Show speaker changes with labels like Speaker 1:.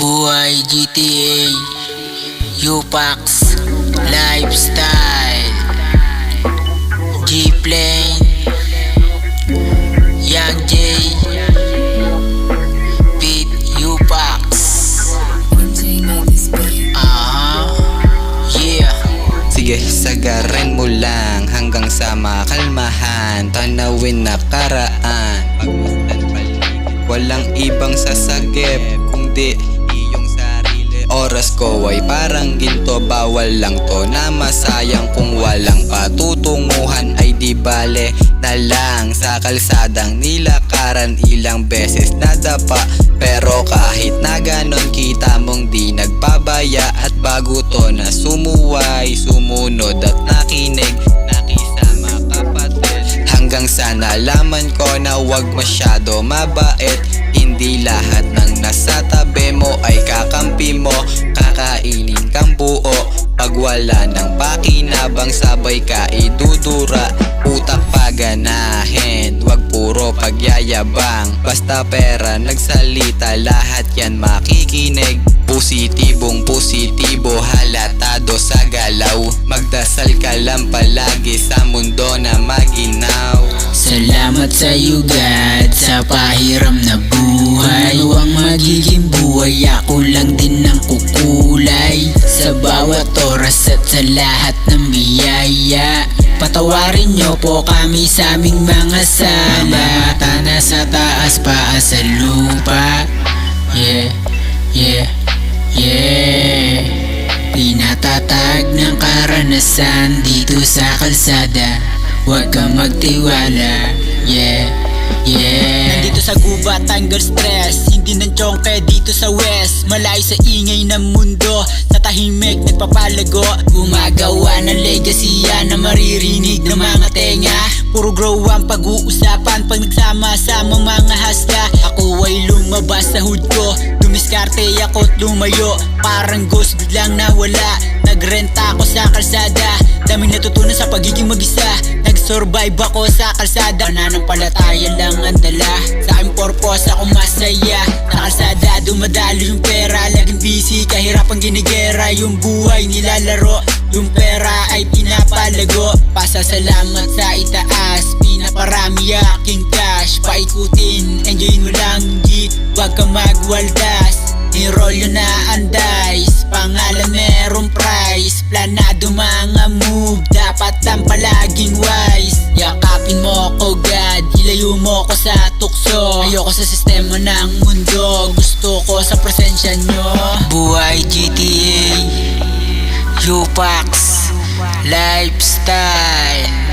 Speaker 1: Buhay GTA, Upax, Lifestyle, G-Plane, Young J, Pete Upax. Yeah.
Speaker 2: Sige, sagarin mo lang hanggang sa makalmahan. Tanawin nakaraan, pagmasdan paligid. Walang ibang sasagip kundi iyong sarili. Oras ko ay parang ginto, bawal lang to na masayang. Kung walang patutunguhan ay di bale na lang. Sa kalsadang nilakaran ilang beses nadapa, pero kahit na ganon kita mong di nagpabaya. At bago to na sumuway, sumunod at nakinig, nakisama kapatid. Hanggang sa nalaman ko na wag masyado mabait. Hindi lahat ng nasa tabi mo ay kakampi mo. Kakainin kang buo pag wala ng pakinabang, sabay ka idudura. Utak paganahin, wag puro pagyayabang. Basta pera nagsalita, lahat yan makikinig. Positibong positibo, halatado sa galaw. Magdasal ka lang palagi sa mundo na maginaw.
Speaker 1: Salamat sa iyo God, sa pahiram na buhay. Ano ang magiging buhay, ako lang din ang kukulay. Sa bawat oras at sa lahat ng biyaya. Patawarin niyo po kami sa aming mga sala. Mata na sa taas, paa sa lupa. Yeah, yeah, yeah. Pinatatag ng karanasan dito sa kalsada. Huwag kang magtiwala. Yeah, yeah.
Speaker 3: Nandito sa gubat, tanggal stress. Hindi ng chongke dito sa west. Malayo sa ingay ng mundo, sa tahimik nagpapalago. Gumagawa ng legacy na maririnig ng mga tenga. Puro grow ang pag-uusapan pag nagsama-sama mga hasta. Ako ay lumabas sa hood ko, dumiskarte ako't lumayo. Parang ghost biglang nawala. Nagrenta ako sa kalsada, daming natutunan sa pagiging mag-isa. Nag-survive ako sa kalsada, pananampalataya lang ang dala. Sa aking purpose ako masaya. Sa kalsada dumadalo yung pera, laging busy kahirapang ginigera. Yung buhay nilalaro, yung pera ay pinapalago. Pasasalamat sa itaas, pinaparami aking cash. Paikutin, enjoy mo lang G, wag kang magwaldas. I-roll yun na ang dice, pangalan merong price. Planado mga move, dapat lang palaging wise. Yakapin mo ko God, ilayo mo ko sa tukso. Ayoko sa sistema ng mundo, gusto ko sa presensya nyo.
Speaker 1: Buhay GTA, Upax, Lifestyle.